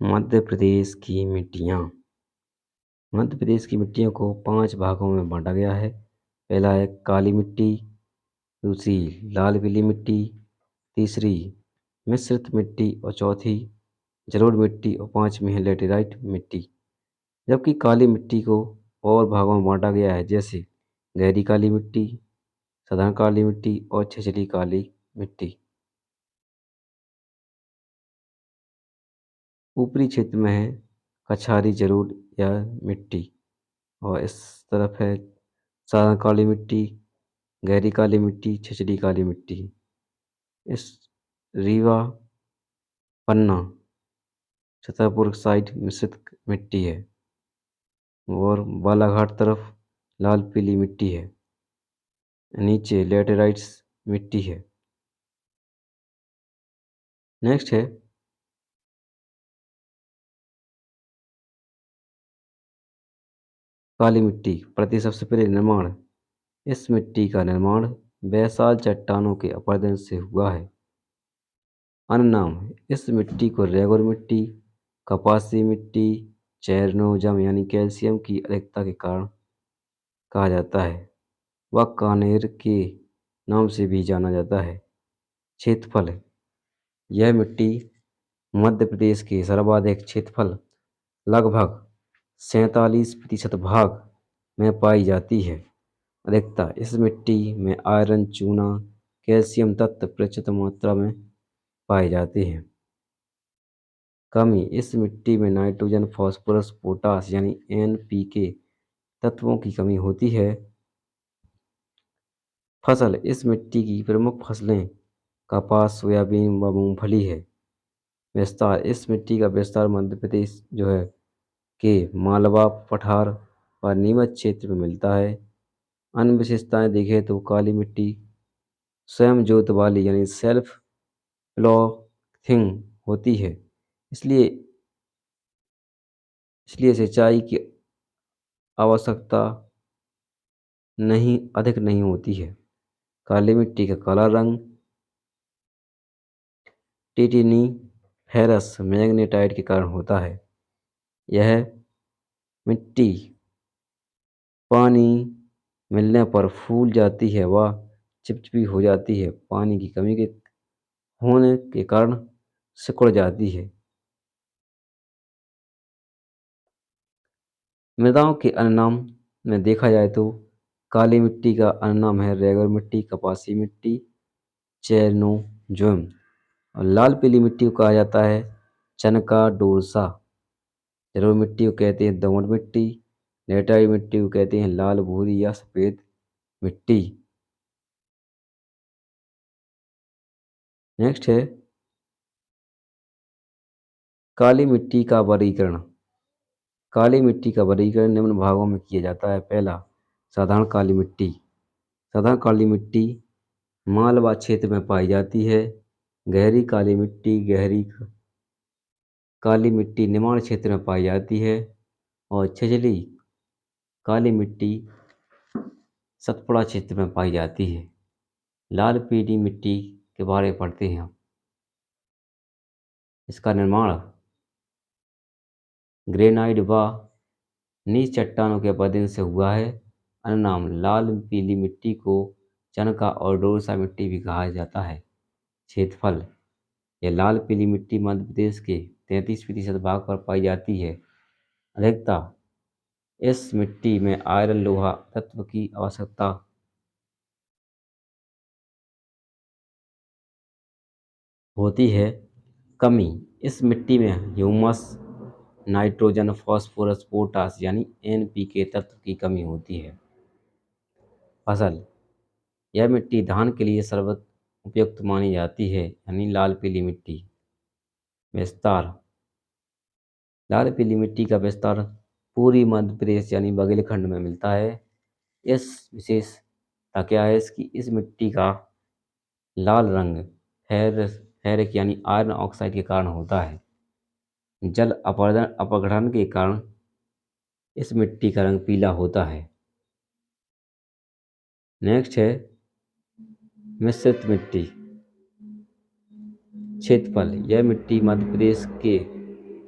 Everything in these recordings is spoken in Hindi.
मध्य प्रदेश की मिट्टियाँ। मध्य प्रदेश की मिट्टियों को 5 भागों में बाँटा गया है। पहला है काली मिट्टी, दूसरी लाल पीली मिट्टी, तीसरी मिश्रित मिट्टी और चौथी जलोढ़ मिट्टी और पाँचवीं है लैटेराइट मिट्टी। जबकि काली मिट्टी को और भागों में बाँटा गया है, जैसे गहरी काली मिट्टी, साधारण काली मिट्टी और छिछली काली मिट्टी। ऊपरी क्षेत्र में है कछारी जलोढ़ या मिट्टी और इस तरफ है साधारण काली मिट्टी, गहरी काली मिट्टी, छिछली काली मिट्टी। इस रीवा, पन्ना, छतरपुर साइड मिश्रित मिट्टी है और बालाघाट तरफ लाल पीली मिट्टी है। नीचे लैटेराइट्स मिट्टी है। नेक्स्ट है काली मिट्टी प्रति सबसे पहले निर्माण। इस मिट्टी का निर्माण बैसाल चट्टानों के अपरदन से हुआ है। अन्य नाम इस मिट्टी को रेगुर मिट्टी, कपासी मिट्टी, चेरनोजम यानी कैल्शियम की अधिकता के कारण कहा जाता है। वह कानेर के नाम से भी जाना जाता है। क्षेत्रफल यह मिट्टी मध्य प्रदेश के सर्वाधिक क्षेत्रफल लगभग 47% भाग में पाई जाती है। अधिकता इस मिट्टी में आयरन, चूना, कैल्शियम तत्व प्रचुर मात्रा में पाए जाते हैं। कमी इस मिट्टी में नाइट्रोजन, फास्फोरस, पोटास यानी NPK तत्वों की कमी होती है। फसल इस मिट्टी की प्रमुख फसलें कपास, सोयाबीन व मूंगफली है। विस्तार इस मिट्टी का विस्तार मध्य प्रदेश जो है के मालवा पठार व नीमच क्षेत्र में मिलता है। अन्य विशेषताएं देखें तो काली मिट्टी स्वयं जोत वाली यानी सेल्फ प्लॉथिंग होती है, इसलिए इसलिए सिंचाई की आवश्यकता अधिक नहीं होती है। काली मिट्टी का काला रंग टिटिनी फेरस मैग्नेटाइट के कारण होता है। यह मिट्टी पानी मिलने पर फूल जाती है व चिपचिपी हो जाती है। पानी की कमी के होने के कारण सिकुड़ जाती है। मृदाओं के अन्य नाम में देखा जाए तो काली मिट्टी का अन्य नाम है रेगुर मिट्टी, कपासी मिट्टी, चेरनोजम और लाल पीली मिट्टी को कहा जाता है चनका डोरसा। जलोढ़ मिट्टी को कहते हैं दोमट मिट्टी। लैटेराइट मिट्टी को कहते हैं लाल भूरी या सफ़ेद मिट्टी। नेक्स्ट है काली मिट्टी का वर्गीकरण। काली मिट्टी का वर्गीकरण निम्न भागों में किया जाता है। पहला साधारण काली मिट्टी। साधारण काली मिट्टी मालवा क्षेत्र में पाई जाती है। गहरी काली मिट्टी काली मिट्टी निमाड़ क्षेत्र में पाई जाती है और छिछली काली मिट्टी सतपुड़ा क्षेत्र में पाई जाती है। लाल पीली मिट्टी के बारे में पढ़ते हैं हम। इसका निर्माण ग्रेनाइट व नीच चट्टानों के अपरदन से हुआ है। अन्य नाम लाल पीली मिट्टी को चनका और डोरसा मिट्टी भी कहा जाता है। क्षेत्रफल यह लाल पीली मिट्टी मध्य प्रदेश के 33% भाग पर पाई जाती है। अधिकता इस मिट्टी में आयरन लोहा तत्व की आवश्यकता होती है। कमी इस मिट्टी में ह्यूमस, नाइट्रोजन, फास्फोरस, पोटास यानी NPK तत्व की कमी होती है। फसल यह मिट्टी धान के लिए सर्वोत्तम उपयुक्त मानी जाती है यानी लाल पीली मिट्टी। विस्तार लाल पीली मिट्टी का विस्तार पूरी मध्य प्रदेश यानी बघेलखंड में मिलता है। इस विशेषता क्या है इसकी, इस मिट्टी का लाल रंग फेरिक यानी आयरन ऑक्साइड के कारण होता है। जल अपघटन के कारण इस मिट्टी का रंग पीला होता है। नेक्स्ट है मिश्रित मिट्टी। क्षेत्रफल यह मिट्टी मध्य प्रदेश के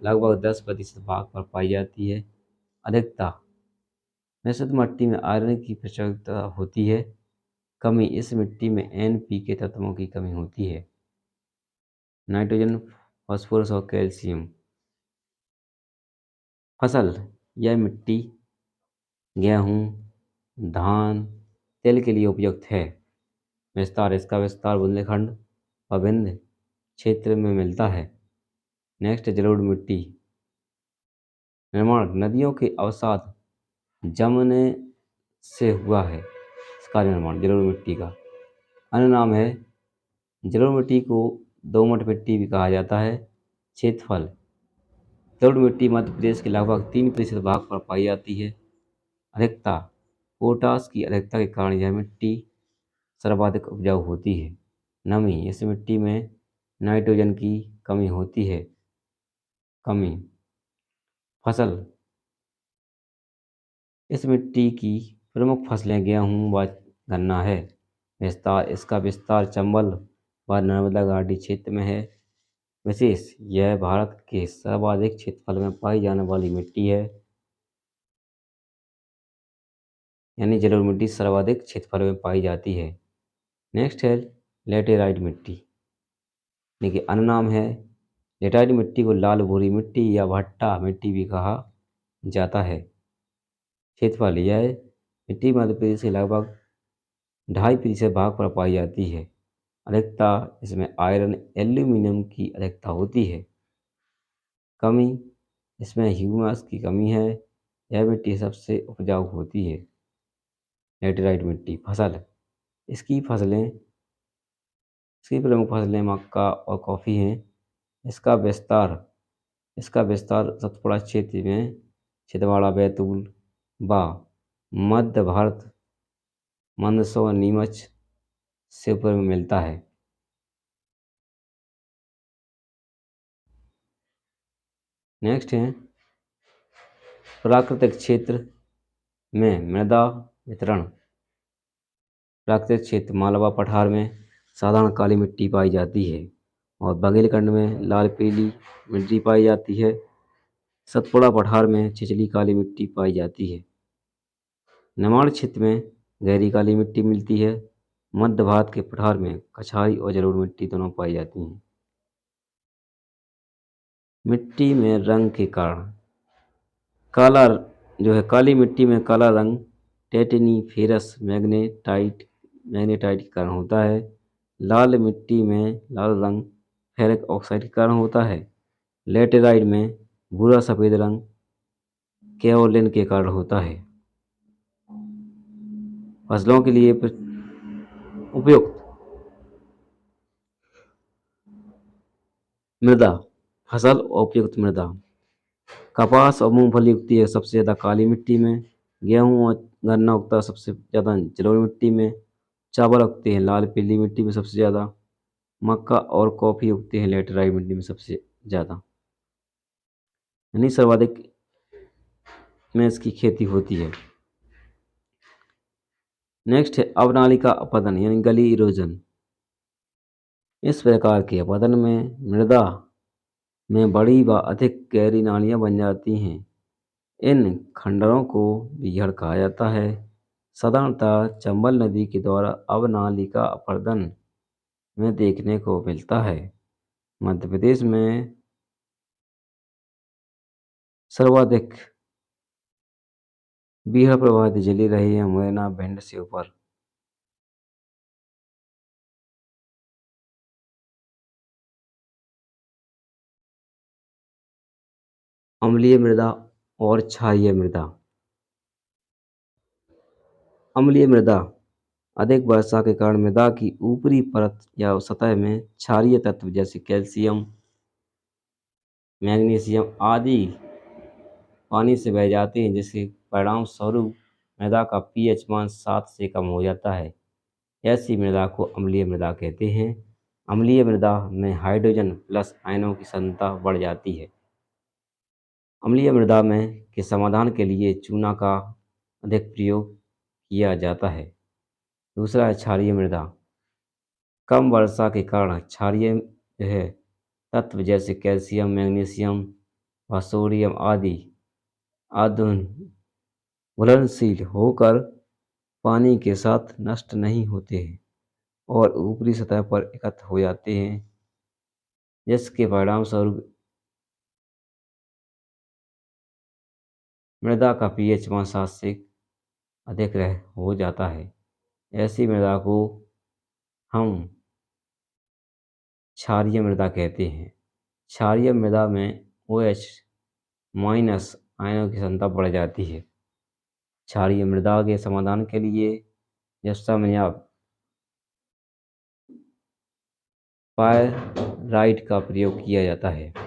लगभग 10% भाग पर पाई जाती है। अधिकता, मिश्रित मिट्टी में आयरन की प्रचुरता होती है। कमी, इस मिट्टी में NP के तत्वों की कमी होती है। नाइट्रोजन, फास्फोरस और कैल्शियम। फसल, यह मिट्टी गेहूँ, धान, तेल के लिए उपयुक्त है। विस्तार, इसका विस्तार बुंदेलखंड व विंध्य क्षेत्र में मिलता है। नेक्स्ट, जलोढ़ मिट्टी। निर्माण, नदियों के अवसाद जमने से हुआ है इसका निर्माण जलोढ़ मिट्टी का। अन्य नाम है, जलोढ़ मिट्टी को दोमट मिट्टी भी कहा जाता है। क्षेत्रफल, जलोढ़ मिट्टी मध्य प्रदेश के लगभग 3% भाग पर पाई जाती है। अधिकता, पोटाश की अधिकता के कारण यह मिट्टी सर्वाधिक उपजाऊ होती है। नमी, इस मिट्टी में नाइट्रोजन की कमी होती है। कमी, फसल, इस मिट्टी की प्रमुख फसलें गेहूँ व गन्ना है। विस्तार, इसका विस्तार चंबल व नर्मदा घाटी क्षेत्र में है। विशेष, यह भारत के सर्वाधिक क्षेत्रफल में पाई जाने वाली मिट्टी है। यानी जलोढ़ मिट्टी सर्वाधिक क्षेत्रफल में पाई जाती है। नेक्स्ट है लेटेराइट मिट्टी, यानी कि अन्य नाम है, लेटेराइट मिट्टी को लाल भूरी मिट्टी या भट्टा मिट्टी भी कहा जाता है। क्षेत्रफल, यह मिट्टी मध्य प्रदेश के लगभग 2.5% भाग पर पाई जाती है। अधिकता, इसमें आयरन एल्यूमिनियम की अधिकता होती है। कमी, इसमें ह्यूमस की कमी है। यह मिट्टी सबसे उपजाऊ होती है। लेटेराइट मिट्टी। फसल, इसकी फसलें इसकी प्रमुख फसलें मक्का और कॉफ़ी हैं। इसका विस्तार इसका विस्तार सतपुड़ा क्षेत्र में छिंदवाड़ा, बैतूल व मध्य भारत मंदसौर नीमच से ऊपर में मिलता है। नेक्स्ट है प्राकृतिक क्षेत्र में मृदा वितरण। प्राकृतिक क्षेत्र, मालवा पठार में साधारण काली मिट्टी पाई जाती है और बघेलखंड में लाल पीली मिट्टी पाई जाती है। सतपुड़ा पठार में छिछली काली मिट्टी पाई जाती है। निमाड़ क्षेत्र में गहरी काली मिट्टी मिलती है। मध्य भारत के पठार में कछारी और जलोढ़ मिट्टी दोनों पाई जाती हैं। मिट्टी में रंग के कारण, काला जो है काली मिट्टी में काला रंग टेटनी फेरस मैग्नेटाइट के कारण होता है। लाल मिट्टी में लाल रंग फेरिक ऑक्साइड के कारण होता है। लेटेराइट में भूरा सफ़ेद रंग केओलिन के कारण होता है। फसलों के लिए उपयुक्त मृदा, फसल और उपयुक्त मृदा। कपास और मूंगफली उगती है सबसे ज़्यादा काली मिट्टी में। गेहूँ और गन्ना उगता है सबसे ज़्यादा जलोढ़ मिट्टी में। चावल उगते हैं लाल पीली मिट्टी में सबसे ज़्यादा। मक्का और कॉफ़ी उगते हैं लेटेराइट मिट्टी में सबसे ज़्यादा, यानी सर्वाधिक में इसकी खेती होती है। नेक्स्ट है अवनालिका अपरदन यानी गली इरोजन। इस प्रकार के अपरदन में मृदा में बड़ी व अधिक गहरी नालियाँ बन जाती हैं। इन खंडरों को बीहड़ कहा जाता है। साधारणतः चंबल नदी के द्वारा अवनालिका अपरदन में देखने को मिलता है। मध्य प्रदेश में सर्वाधिक बीहड़ प्रभावित जिले रहे हैं मुरैना, भिंड से ऊपर। अम्लीय मृदा और क्षारीय मृदा। अम्लीय मृदा, अधिक वर्षा के कारण मृदा की ऊपरी परत या सतह में क्षारीय तत्व जैसे कैल्शियम, मैग्नीशियम आदि पानी से बह जाते हैं, जिसके परिणाम स्वरूप मृदा का pH मान 7 से कम हो जाता है। ऐसी मृदा को अम्लीय मृदा कहते हैं। अम्लीय मृदा में हाइड्रोजन प्लस आयनों की सांद्रता बढ़ जाती है। अम्लीय मृदा में के समाधान के लिए चूना का अधिक प्रयोग किया जाता है। दूसरा है क्षारीय मृदा। कम वर्षा के कारण क्षारीय जो है तत्व जैसे कैल्शियम, मैग्नीशियम व सोडियम आदि आयन घुलनशील होकर पानी के साथ नष्ट नहीं होते हैं और ऊपरी सतह पर एकत्र हो जाते हैं, जिसके परिणामस्वरूप मृदा का पीएच मान 7 से अधिक रह हो जाता है। ऐसी मृदा को हम क्षारीय मृदा कहते हैं। क्षारीय मृदा में OH माइनस आयनों की क्षमता बढ़ जाती है। क्षारीय मृदा के समाधान के लिए जिप्सम या पायराइट का प्रयोग किया जाता है।